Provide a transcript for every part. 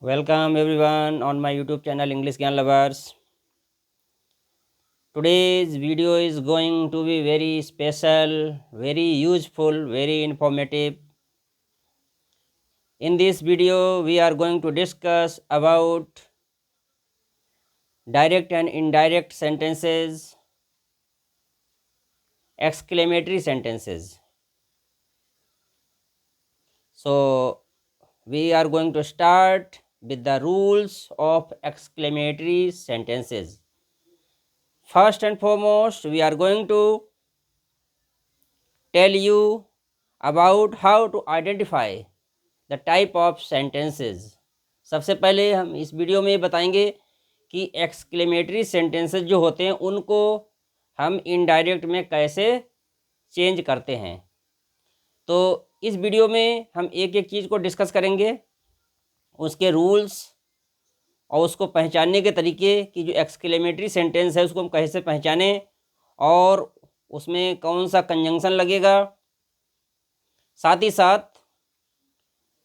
Welcome everyone on my YouTube channel English Gyan Lovers. Today's video is going to be very special, very useful, very informative. In this video, we are going to discuss about direct and indirect sentences, exclamatory sentences. So, we are going to start with the rules of exclamatory sentences. First and foremost, we are going to tell you about how to identify the type of sentences. सबसे पहले हम इस video में बताएंगे कि exclamatory sentences जो होते हैं उनको हम इनडायरेक्ट में कैसे चेंज करते हैं। तो इस वीडियो में हम एक एक चीज़ को डिस्कस करेंगे, उसके रूल्स और उसको पहचानने के तरीके कि जो एक्सक्लेमेटरी सेंटेंस है उसको हम कैसे पहचानें और उसमें कौन सा कंजंक्शन लगेगा, साथ ही साथ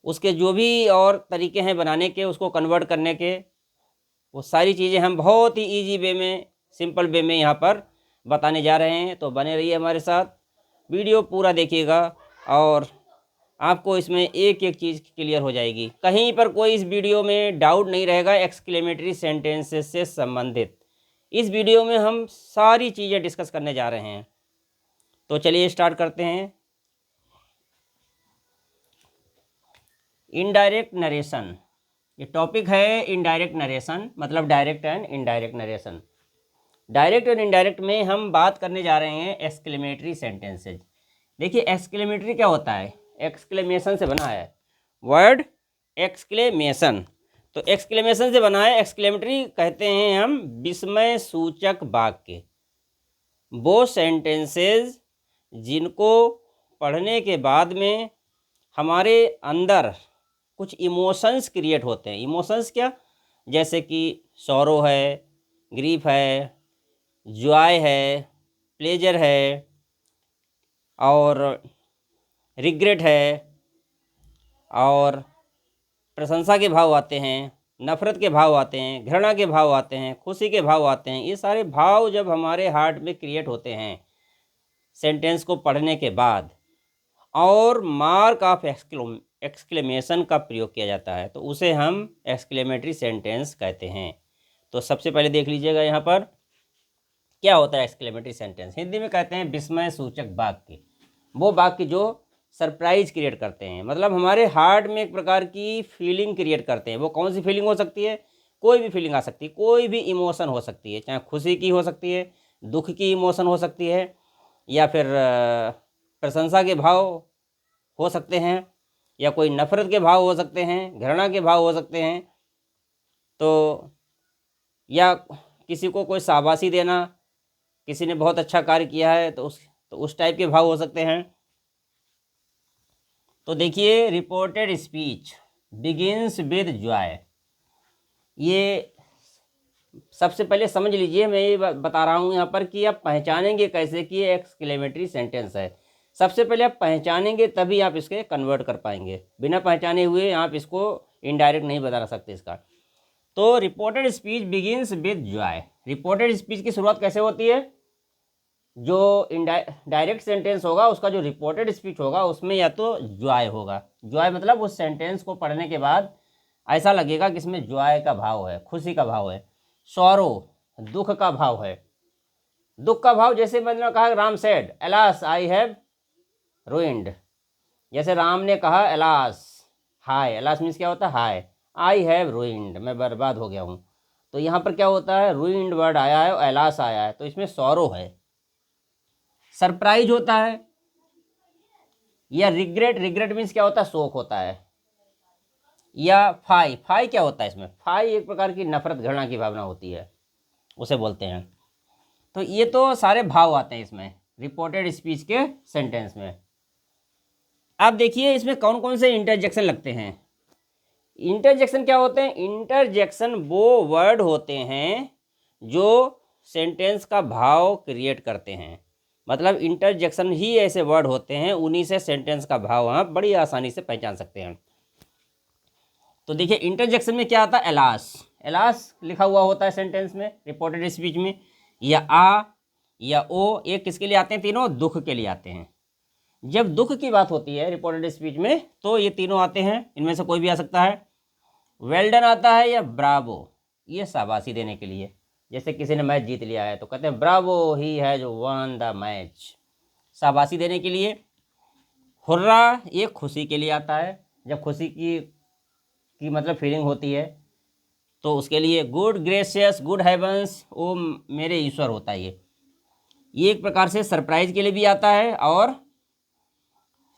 उसके जो भी और तरीके हैं बनाने के, उसको कन्वर्ट करने के, वो सारी चीज़ें हम बहुत ही इजी वे में, सिंपल वे में यहाँ पर बताने जा रहे हैं। तो बने रहिए हमारे साथ, वीडियो पूरा देखिएगा और आपको इसमें एक एक चीज़ क्लियर हो जाएगी। कहीं पर कोई इस वीडियो में डाउट नहीं रहेगा एक्सक्लेमेटरी सेंटेंसेस से संबंधित। इस वीडियो में हम सारी चीज़ें डिस्कस करने जा रहे हैं। तो चलिए स्टार्ट करते हैं। इनडायरेक्ट नरेशन, ये टॉपिक है इनडायरेक्ट नरेशन, मतलब direct and indirect narration. Direct और इनडायरेक्ट में हम बात करने जा रहे हैं एक्सक्लेमेटरी सेंटेंसेज। देखिए एक्सक्लेमेटरी क्या होता है, एक्सक्लेमेशन से बना है वर्ड एक्सक्लेमेशन। तो एक्सक्लेमेशन से बना है, एक्सक्लेमेटरी कहते हैं हम विस्मय सूचक वाक्य, वो सेंटेंसेज जिनको पढ़ने के बाद में हमारे अंदर कुछ इमोशंस क्रिएट होते हैं। इमोशंस क्या, जैसे कि सॉरो है, ग्रीफ है, जॉय है, प्लेजर है और रिग्रेट है, और प्रशंसा के भाव आते हैं, नफ़रत के भाव आते हैं, घृणा के भाव आते हैं, खुशी के भाव आते हैं। ये सारे भाव जब हमारे हार्ट में क्रिएट होते हैं सेंटेंस को पढ़ने के बाद, और मार्क ऑफ एक्सक्लेमेशन का प्रयोग किया जाता है, तो उसे हम एक्सक्लेमेटरी सेंटेंस कहते हैं। तो सबसे पहले देख लीजिएगा यहाँ पर क्या होता है एक्सक्लेमेटरी सेंटेंस। हिंदी में कहते हैं विस्मय सूचक वाक्य, वो वाक्य जो सरप्राइज क्रिएट करते हैं, मतलब हमारे हार्ट में एक प्रकार की फीलिंग क्रिएट करते हैं। वो कौन सी फीलिंग हो सकती है, कोई भी फीलिंग आ सकती है, कोई भी इमोशन हो सकती है, चाहे खुशी की हो सकती है, दुख की इमोशन हो सकती है, या फिर प्रशंसा के भाव हो सकते हैं, या कोई नफ़रत के भाव हो सकते हैं, घृणा के भाव हो सकते हैं। तो या किसी को कोई शाबाशी देना, किसी ने बहुत अच्छा कार्य किया है तो उस टाइप के भाव हो सकते हैं। तो देखिए reported speech begins with Joy, ये सबसे पहले समझ लीजिए, मैं ये बता रहा हूँ यहाँ पर कि आप पहचानेंगे कैसे कि ये एक्सक्लेमेटरी सेंटेंस है। सबसे पहले आप पहचानेंगे तभी आप इसके कन्वर्ट कर पाएंगे, बिना पहचाने हुए आप इसको इनडायरेक्ट नहीं बता सकते इसका। तो reported speech begins with Joy, reported speech की शुरुआत कैसे होती है, जो डायरेक्ट सेंटेंस होगा उसका जो रिपोर्टेड स्पीच होगा उसमें या तो जॉय होगा। जॉय मतलब उस सेंटेंस को पढ़ने के बाद ऐसा लगेगा कि इसमें जॉय का भाव है, खुशी का भाव है। सॉरो दुख का भाव है, दुख का भाव जैसे मैंने कहा, Ram said alas I have ruined, जैसे राम ने कहा एलास, हाय, एलास मीन्स क्या होता है, हाय, आई हैव रूइंड, मैं बर्बाद हो गया हूँ। तो यहाँ पर क्या होता है, रूइंड वर्ड आया है और एलास आया है, तो इसमें सॉरो है। सरप्राइज होता है, या रिग्रेट, रिग्रेट मीन्स क्या होता है, शोक होता है। या फाई, फाई क्या होता है, इसमें फाई एक प्रकार की नफरत घृणा की भावना होती है, उसे बोलते हैं। तो ये तो सारे भाव आते हैं इसमें रिपोर्टेड स्पीच के सेंटेंस में। अब देखिए इसमें कौन कौन से इंटरजेक्शन लगते हैं। इंटरजेक्शन क्या होते हैं, इंटरजेक्शन वो वर्ड होते हैं जो सेंटेंस का भाव क्रिएट करते हैं, मतलब इंटरजेक्शन ही ऐसे वर्ड होते हैं, उन्हीं से सेंटेंस का भाव आप बड़ी आसानी से पहचान सकते हैं। तो देखिए इंटरजेक्शन में क्या आता है, एलास, एलास लिखा हुआ होता है सेंटेंस में, रिपोर्टेड स्पीच में, या आ या ओ, ये किसके लिए आते हैं, तीनों दुख के लिए आते हैं। जब दुख की बात होती है रिपोर्टेड स्पीच में तो ये तीनों आते हैं, इनमें से कोई भी आ सकता है। वेल डन आता है या ब्रावो, ये शाबाशी देने के लिए, जैसे किसी ने मैच जीत लिया है तो कहते हैं Bravo he has one the match, शाबाशी देने के लिए। हुर्रा ये खुशी के लिए आता है, जब खुशी की मतलब फीलिंग होती है तो उसके लिए। गुड ग्रेसियस, गुड हेवंस, वो मेरे ईश्वर होता है ये एक प्रकार से सरप्राइज के लिए भी आता है और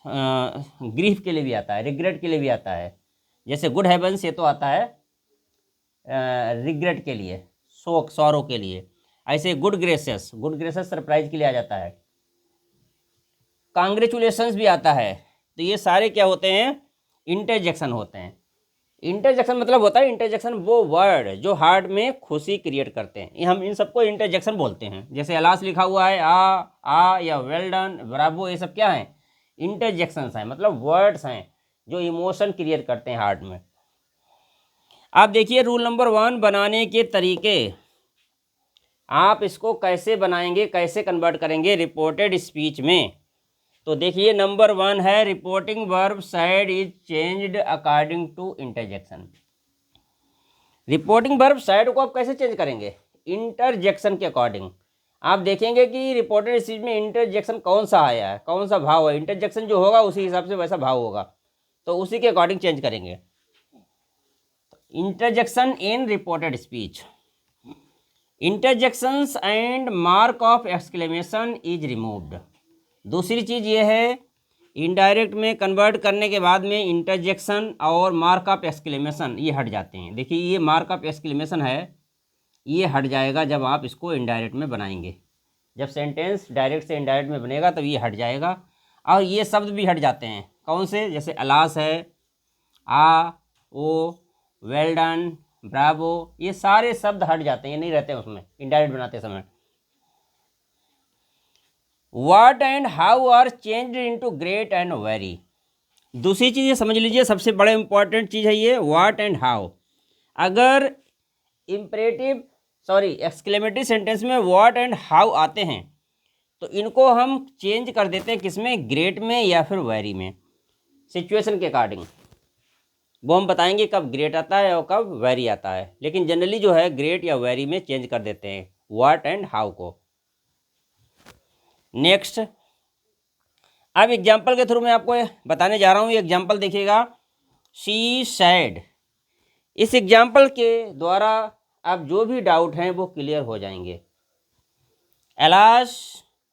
ग्रीफ के लिए भी आता है, रिग्रेट के लिए भी आता है। जैसे गुड हेवंस ये तो आता है रिग्रेट के लिए, शोक सौरों के लिए। ऐसे good gracious, good gracious surprise के लिए आ जाता है। कांग्रेचुलेशंस भी आता है। तो ये सारे क्या होते हैं, इंटरजेक्शन होते हैं। इंटरजेक्शन मतलब होता है, इंटरजेक्शन वो वर्ड जो हार्ट में खुशी क्रिएट करते हैं, ये हम इन सबको इंटरजेक्शन बोलते हैं। जैसे अलास लिखा हुआ है, आ या वेल डन, ब्रावो, ये सब क्या हैं, इंटरजेक्शंस हैं, मतलब वर्ड्स हैं जो इमोशन क्रिएट करते हैं हार्ट में। आप देखिए रूल नंबर 1 बनाने के तरीके, आप इसको कैसे बनाएंगे, कैसे कन्वर्ट करेंगे रिपोर्टेड स्पीच में। तो देखिए नंबर 1 है reporting verb said is changed according to interjection. Reporting verb said को आप कैसे चेंज करेंगे, इंटरजेक्शन के अकॉर्डिंग। आप देखेंगे कि रिपोर्टेड स्पीच में इंटरजेक्शन कौन सा आया है, कौन सा भाव है, इंटरजेक्शन जो होगा उसी हिसाब से वैसा भाव होगा, तो उसी के अकॉर्डिंग चेंज करेंगे। Interjection in reported speech, interjections and mark of exclamation is removed. दूसरी चीज़ ये है, इनडायरेक्ट में कन्वर्ट करने के बाद में इंटरजेक्शन और मार्क ऑफ एक्सक्लेमेशन ये हट जाते हैं। देखिए ये मार्क ऑफ एक्सक्लेमेशन है, ये हट जाएगा जब आप इसको इनडायरेक्ट में बनाएंगे। जब सेंटेंस डायरेक्ट से इनडायरेक्ट में बनेगा तब ये हट जाएगा। और ये शब्द भी हट जाते हैं, कौन से, जैसे अलास है, आ, ओ, वेल डन, ब्रावो, ये सारे शब्द हट जाते हैं, ये नहीं रहते उसमें इनडायरेक्ट बनाते समय। What and how are changed into great and very. दूसरी चीज़ ये समझ लीजिए, सबसे बड़ा इंपॉर्टेंट चीज़ है ये व्हाट एंड हाउ। अगर एक्सक्लेमेटरी सेंटेंस में व्हाट एंड हाउ आते हैं तो इनको हम चेंज कर देते हैं, किसमें, ग्रेट में या फिर वेरी में, सिचुएशन के अकॉर्डिंग। वो हम बताएंगे कब ग्रेट आता है और कब वेरी आता है, लेकिन जनरली जो है ग्रेट या वेरी में चेंज कर देते हैं व्हाट एंड हाउ को। नेक्स्ट, अब एग्जाम्पल के थ्रू मैं आपको बताने जा रहा हूँ। ये एग्जाम्पल देखिएगा, शी सैड। इस एग्जाम्पल के द्वारा अब जो भी डाउट हैं वो क्लियर हो जाएंगे। Alas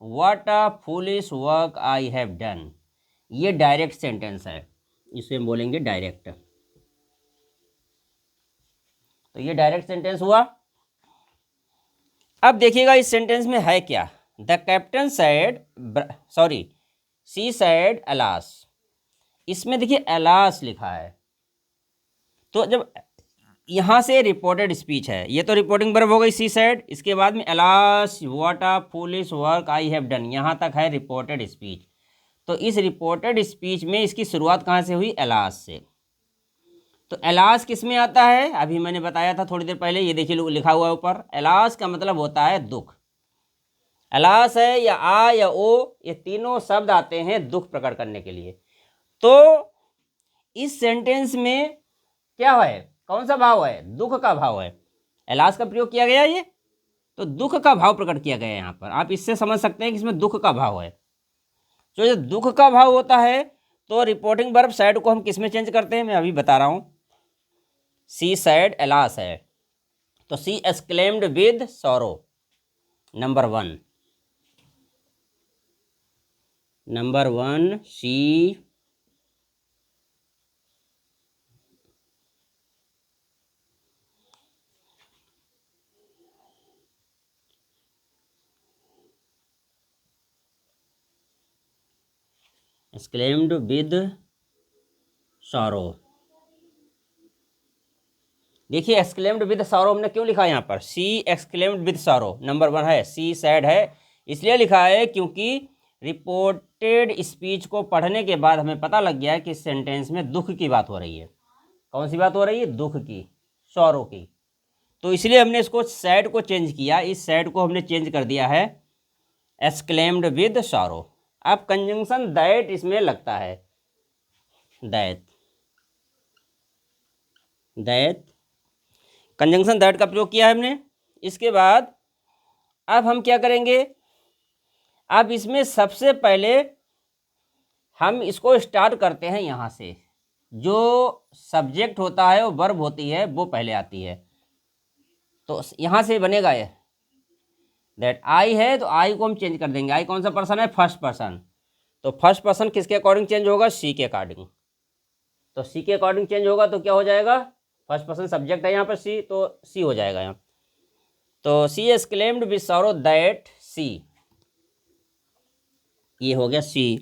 what a foolish work I have done, ये डायरेक्ट सेंटेंस है, इसे हम बोलेंगे डायरेक्ट। तो ये डायरेक्ट सेंटेंस हुआ। अब देखिएगा इस सेंटेंस में है क्या, the captain sad, she said alas. इसमें देखिए अलास लिखा है, तो जब यहाँ से रिपोर्टेड स्पीच है, ये तो रिपोर्टिंग वर्ब हो गई शी सैड, इसके बाद में alas what a foolish work I have done, यहाँ तक है रिपोर्टेड स्पीच। तो इस रिपोर्टेड स्पीच में इसकी शुरुआत कहाँ से हुई, अलास से। तो अलास किस में आता है, अभी मैंने बताया था थोड़ी देर पहले, ये देखिए लिखा हुआ है ऊपर, अलास का मतलब होता है दुख। अलास है या आ या ओ, ये तीनों शब्द आते हैं दुख प्रकट करने के लिए। तो इस सेंटेंस में क्या है, कौन सा भाव है, दुख का भाव है, अलास का प्रयोग किया गया ये, तो दुख का भाव प्रकट किया गया है यहाँ पर। आप इससे समझ सकते हैं कि इसमें दुख का भाव है। तो जब दुख का भाव होता है तो रिपोर्टिंग वर्ब सैड को हम किस में चेंज करते हैं, मैं अभी बता रहा हूँ। शी सैड अलास है, तो she exclaimed with sorrow, number 1 she exclaimed with sorrow. देखिए एक्सक्लेम्ड विद सॉरो हमने क्यों लिखा है यहाँ पर, she exclaimed with sorrow, number 1 है, शी सैड है, इसलिए लिखा है क्योंकि रिपोर्टेड स्पीच को पढ़ने के बाद हमें पता लग गया है कि इस सेंटेंस में दुख की बात हो रही है। कौन सी बात हो रही है? दुख की, सॉरो की। तो इसलिए हमने इसको सैड को चेंज किया, इस सैड को हमने चेंज कर दिया है एक्सक्लेम्ड विद सॉरो। अब कंजंक्शन दैट इसमें लगता है, दैट, दैट, कंजंक्शन दैट का प्रयोग किया है हमने। इसके बाद अब हम क्या करेंगे, अब इसमें सबसे पहले हम इसको स्टार्ट करते हैं यहाँ से, जो सब्जेक्ट होता है वो वर्ब होती है वो पहले आती है। तो यहाँ से बनेगा ये दैट आई है, तो आई को हम चेंज कर देंगे। आई कौन सा पर्सन है? First person. तो फर्स्ट पर्सन किसके अकॉर्डिंग चेंज होगा? सी के अकॉर्डिंग। तो सी के अकॉर्डिंग चेंज होगा तो क्या हो जाएगा? फर्स्ट पर्सन सब्जेक्ट है यहाँ पर सी, तो सी हो जाएगा यहाँ। तो सी एक्सक्लेम्ड विद सॉरो दैट सी, ये हो गया सी।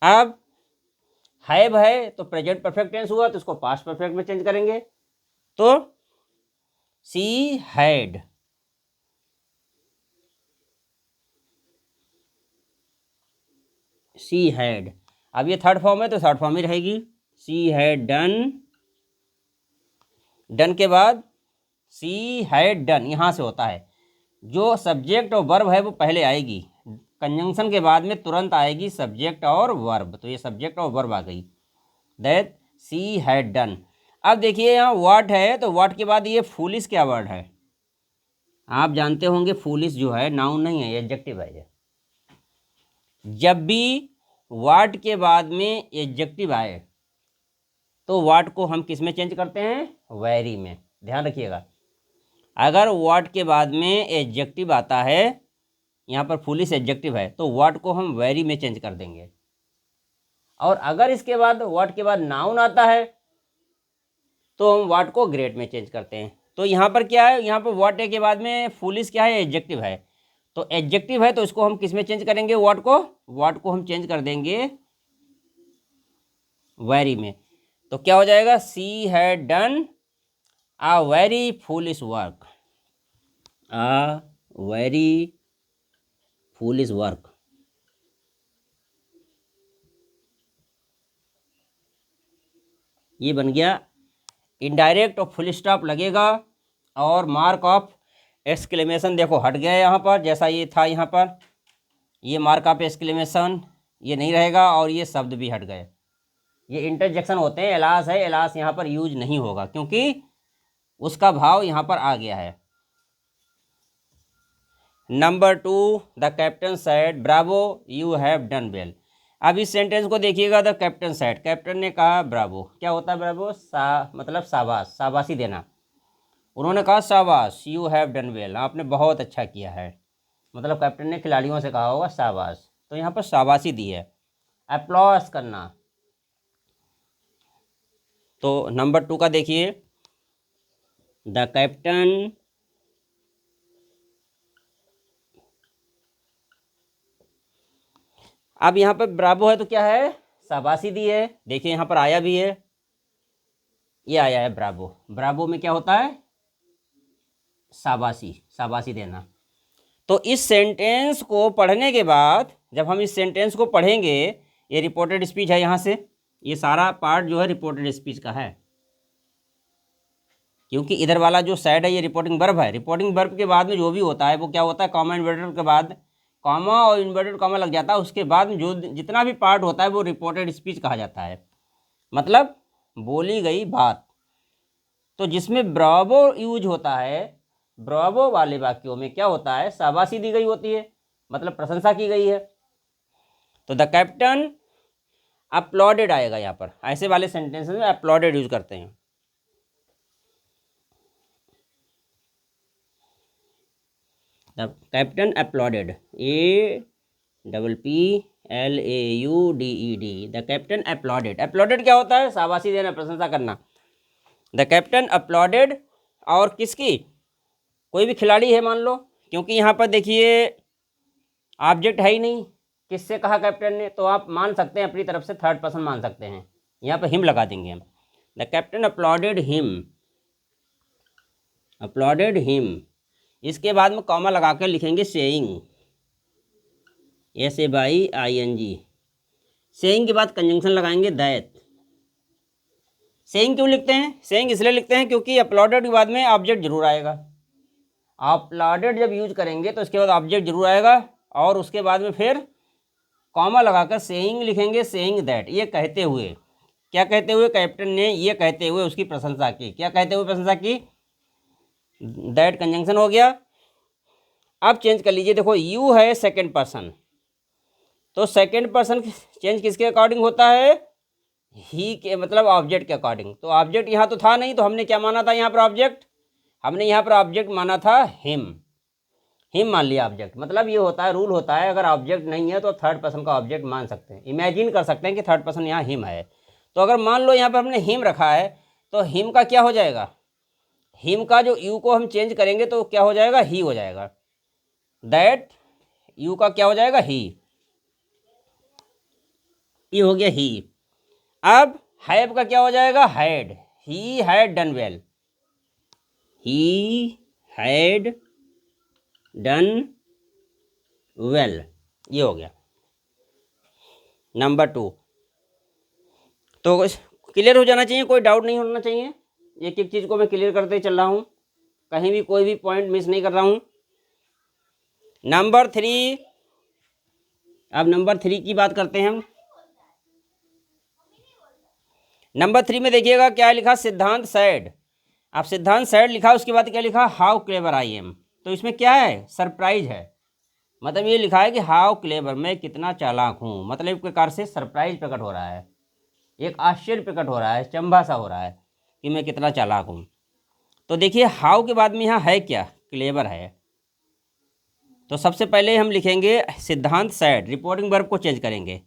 अब हैव है तो प्रेजेंट परफेक्ट टेंस हुआ, तो इसको पास्ट परफेक्ट में चेंज करेंगे। तो सी हैड, सी हैड। अब ये थर्ड फॉर्म है तो थर्ड फॉर्म ही रहेगी, सी हैड डन। डन के बाद सी हैड डन, यहाँ से होता है जो सब्जेक्ट और वर्ब है वो पहले आएगी, कंजंक्शन के बाद में तुरंत आएगी सब्जेक्ट और वर्ब। तो ये सब्जेक्ट और वर्ब आ गई, दैट सी हैड डन। अब देखिए यहाँ व्हाट है, तो व्हाट के बाद ये फूलिश क्या वर्ड है? आप जानते होंगे फूलिश जो है नाउन नहीं है, एडजेक्टिव है। जब भी व्हाट के बाद में एडजेक्टिव आए तो व्हाट को हम किस में चेंज करते हैं? वेरी में। ध्यान रखिएगा, अगर व्हाट के बाद में एडजेक्टिव आता है, यहाँ पर फुलिश एडजेक्टिव है, तो व्हाट को हम वेरी में चेंज कर देंगे। और अगर इसके बाद व्हाट के बाद नाउन आता है तो हम व्हाट को ग्रेट में चेंज करते हैं। तो यहाँ पर क्या है? यहाँ पर व्हाट के बाद में फुलिश क्या है? एडजेक्टिव है। तो एडजेक्टिव है तो इसको हम किस में चेंज करेंगे? व्हाट को हम चेंज कर देंगे वेरी में। तो क्या हो जाएगा? She had done a very foolish work, a very foolish work. ये बन गया इनडायरेक्ट और फुल स्टॉप लगेगा, और मार्क ऑफ एक्सक्लेमेशन देखो हट गया यहाँ पर, जैसा ये था यहाँ पर, ये मार्क ऑफ एक्सक्लेमेशन ये नहीं रहेगा, और ये शब्द भी हट गए। ये इंटरजेक्शन होते हैं, एलास है, एलास यहाँ पर यूज नहीं होगा क्योंकि उसका भाव यहाँ पर आ गया है। Number 2, the captain said Bravo you have done well. अब इस सेंटेंस को देखिएगा, द कैप्टन सेड, कैप्टन ने कहा ब्रावो। क्या होता है ब्रावो? मतलब शाबाश, शाबाशी देना। उन्होंने कहा शाबाश, यू हैव डन वेल, आपने बहुत अच्छा किया है। मतलब कैप्टन ने खिलाड़ियों से कहा होगा शाबाश, तो यहाँ पर शाबाशी दी है, अप्लॉस करना। तो नंबर 2 का देखिए, द कैप्टन अब यहाँ पर ब्रावो है तो क्या है? शाबाशी दी है। देखिए यहाँ पर आया भी है, ये आया है ब्रावो। ब्रावो में क्या होता है? शाबाशी, शाबाशी देना। तो इस सेंटेंस को पढ़ने के बाद जब हम इस सेंटेंस को पढ़ेंगे, ये रिपोर्टेड स्पीच है, यहाँ से ये सारा पार्ट जो है रिपोर्टेड स्पीच का है, क्योंकि इधर वाला जो साइड है ये रिपोर्टिंग वर्ब है। रिपोर्टिंग वर्ब के बाद में जो भी होता है वो क्या होता है? कॉमा इन्वर्टेड के बाद कॉमा और इन्वर्टेड कॉमा लग जाता है, उसके बाद में जो जितना भी पार्ट होता है वो रिपोर्टेड स्पीच कहा जाता है, मतलब बोली गई बात। तो जिसमें ब्रावो यूज होता है, ब्रावो वाले वाक्यों में क्या होता है? शाबाशी दी गई होती है, मतलब प्रशंसा की गई है। तो द कैप्टन अपलॉडेड आएगा यहाँ पर, ऐसे वाले सेंटेंस में अपलॉडेड यूज करते हैं। The captain uploaded, APPLAUDED, the captain uploaded. Uploaded क्या होता है? शाबाशी देना, प्रशंसा करना। द कैप्टन अपलॉडेड, और किसकी? कोई भी खिलाड़ी है मान लो, क्योंकि यहाँ पर देखिए ऑब्जेक्ट है ही नहीं, किससे कहा कैप्टन ने, तो आप मान सकते हैं अपनी तरफ से थर्ड पर्सन मान सकते हैं, यहाँ पर हिम लगा देंगे हम। The captain uploaded him, uploaded him. इसके बाद में कॉमा लगा कर लिखेंगे सेइंग, SAYING। सेइंग के बाद कंजंक्शन लगाएंगे दैट, सेइंग क्यों लिखते हैं? सेइंग इसलिए लिखते हैं क्योंकि अपलॉडेड के बाद में ऑब्जेक्ट जरूर आएगा। अपलॉडेड जब यूज करेंगे तो इसके बाद ऑब्जेक्ट जरूर आएगा और उसके बाद में फिर कॉमा लगाकर सेइंग लिखेंगे, सेइंग दैट, ये कहते हुए, क्या कहते हुए? कैप्टन ने ये कहते हुए उसकी प्रशंसा की। क्या कहते हुए प्रशंसा की? दैट कंजंक्शन हो गया। अब चेंज कर लीजिए, देखो यू है सेकंड पर्सन, तो सेकंड पर्सन चेंज किसके अकॉर्डिंग होता है? ही के, मतलब ऑब्जेक्ट के अकॉर्डिंग। तो ऑब्जेक्ट यहाँ तो था नहीं, तो हमने क्या माना था यहाँ पर ऑब्जेक्ट? हमने यहाँ पर ऑब्जेक्ट माना था हिम। हिम मान लिया ऑब्जेक्ट। मतलब ये होता है, रूल होता है, अगर ऑब्जेक्ट नहीं है तो थर्ड पर्सन का ऑब्जेक्ट मान सकते हैं, इमेजिन कर सकते हैं कि थर्ड पर्सन यहाँ हिम है। तो अगर मान लो यहाँ पर हमने हिम रखा है तो हिम का क्या हो जाएगा? हिम का जो यू को हम चेंज करेंगे तो क्या हो जाएगा? ही हो जाएगा। दैट यू का क्या हो जाएगा? ही। ये हो गया ही। अब हैव का क्या हो जाएगा? Had. He had done well. He had done well, ये हो गया नंबर 2। तो क्लियर हो जाना चाहिए, कोई डाउट नहीं होना चाहिए। एक एक चीज़ को मैं क्लियर करते चल रहा हूँ, कहीं भी कोई भी पॉइंट मिस नहीं कर रहा हूँ। नंबर 3, अब नंबर 3 की बात करते हैं हम। नंबर 3 में देखिएगा क्या लिखा? सिद्धांत सैड। अब सिद्धांत सैड लिखा, उसके बाद क्या लिखा? How clever I am. तो इसमें क्या है? सरप्राइज है। मतलब ये लिखा है कि हाउ क्लेवर, मैं कितना चालाक हूँ। मतलब एक प्रकार से सरप्राइज प्रकट हो रहा है, एक आश्चर्य प्रकट हो रहा है, चंबा सा हो रहा है कि मैं कितना चालाक हूँ। तो देखिए हाउ के बाद में यहाँ है क्या? क्लेवर है। तो सबसे पहले हम लिखेंगे सिद्धांत सैड, रिपोर्टिंग वर्ब को चेंज करेंगे।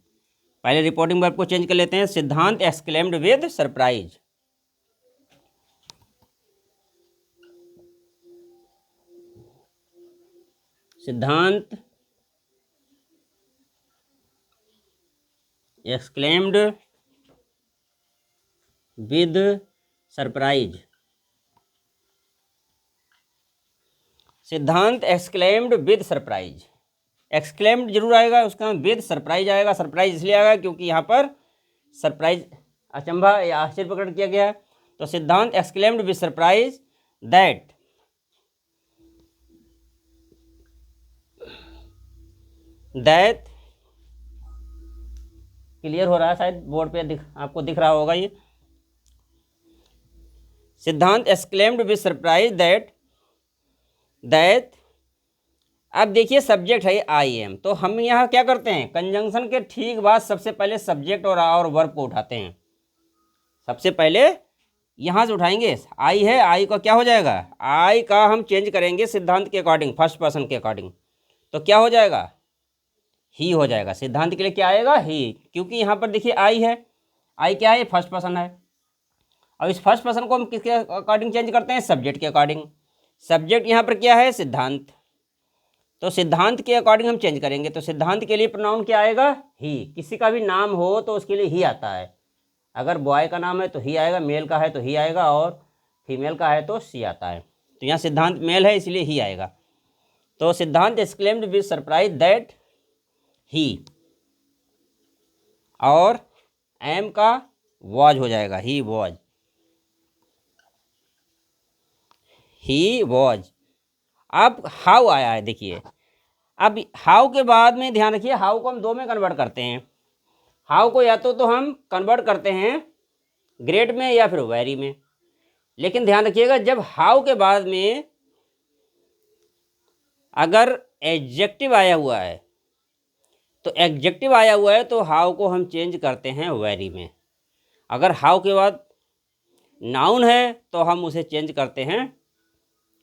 पहले रिपोर्टिंग वर्ब को चेंज कर लेते हैं। सिद्धांत एक्सक्लेम्ड विद सरप्राइज। सिद्धांत एक्सक्लेम्ड विद सरप्राइज। सिद्धांत एक्सक्लेम्ड विद सरप्राइज। एक्सक्लेम्ड जरूर आएगा, उसका विद सरप्राइज आएगा। सरप्राइज इसलिए आएगा क्योंकि यहाँ पर सरप्राइज, अचंभा या आश्चर्य प्रकट किया गया है। तो सिद्धांत exclaimed with surprise that clear हो रहा है, शायद बोर्ड पे आपको दिख रहा होगा ये। सिद्धांत एक्सक्लेम्ड विद सरप्राइज दैट अब देखिए सब्जेक्ट है आई एम, तो हम यहाँ क्या करते हैं? कंजंक्शन के ठीक बाद सबसे पहले सब्जेक्ट और वर्ब को उठाते हैं। सबसे पहले यहाँ से उठाएंगे, आई है, आई का क्या हो जाएगा? आई का हम चेंज करेंगे सिद्धांत के अकॉर्डिंग, फर्स्ट पर्सन के अकॉर्डिंग। तो क्या हो जाएगा? ही हो जाएगा। सिद्धांत के लिए क्या आएगा? ही, क्योंकि यहाँ पर देखिए आई है, आई क्या है? फर्स्ट पर्सन है। और इस फर्स्ट पर्सन को हम किसके अकॉर्डिंग चेंज करते हैं? सब्जेक्ट के अकॉर्डिंग। सब्जेक्ट यहाँ पर क्या है? सिद्धांत। तो सिद्धांत के अकॉर्डिंग हम चेंज करेंगे। तो सिद्धांत के लिए प्रोनाउन क्या आएगा? ही। किसी का भी नाम हो तो उसके लिए ही आता है। अगर बॉय का नाम है तो ही आएगा, मेल का है तो ही आएगा, और फीमेल का है तो सी आता है। तो यहाँ सिद्धांत मेल है इसलिए ही आएगा। तो सिद्धांत exclaimed with surprise that he, और एम का वॉज हो जाएगा, ही वॉज। He was. अब हाउ आया है, देखिए अब हाउ के बाद में ध्यान रखिए, हाउ को हम दो में कन्वर्ट करते हैं। हाउ को या तो हम कन्वर्ट करते हैं ग्रेट में या फिर वेरी में। लेकिन ध्यान रखिएगा, जब हाउ के बाद में अगर एडजेक्टिव आया हुआ है, तो एडजेक्टिव आया हुआ है तो हाउ को हम चेंज करते हैं वेरी में। अगर हाउ के बाद नाउन है तो हम उसे चेंज करते हैं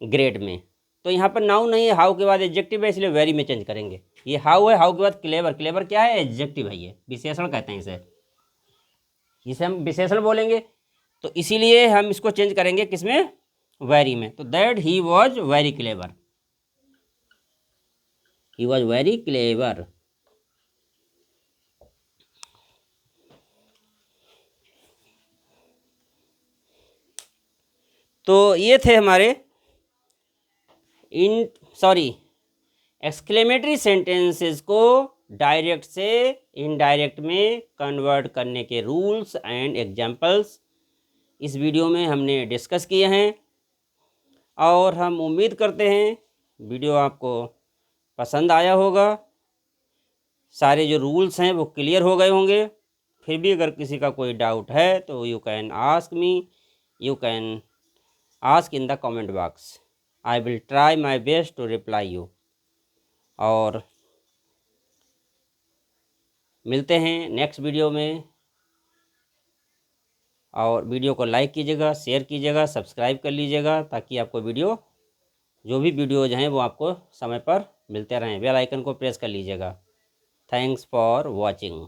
ग्रेट में। तो यहाँ पर नाउन नहीं है, हाउ के बाद एडजेक्टिव है, इसलिए वेरी में चेंज करेंगे। ये हाउ है, हाउ के बाद क्लेवर। क्लेवर क्या है? एडजेक्टिव है, ये विशेषण कहते हैं इसे हम विशेषण बोलेंगे। तो इसीलिए हम इसको चेंज करेंगे किसमें? वेरी में। तो that he was very clever. He was very clever. तो ये थे हमारे एक्सक्लेमेटरी सेंटेंसेस को डायरेक्ट से इनडायरेक्ट में कन्वर्ट करने के रूल्स एंड एग्जाम्पल्स। इस वीडियो में हमने डिस्कस किए हैं, और हम उम्मीद करते हैं वीडियो आपको पसंद आया होगा। सारे जो रूल्स हैं वो क्लियर हो गए होंगे। फिर भी अगर किसी का कोई डाउट है तो you can ask me, you can ask in the comment box. I will try my best to reply you. और मिलते हैं नेक्स्ट वीडियो में। और वीडियो को लाइक कीजिएगा, शेयर कीजिएगा, सब्सक्राइब कर लीजिएगा, ताकि आपको वीडियो जो भी वीडियोज़ हैं वो आपको समय पर मिलते रहें। बेल आइकन को प्रेस कर लीजिएगा। Thanks for watching.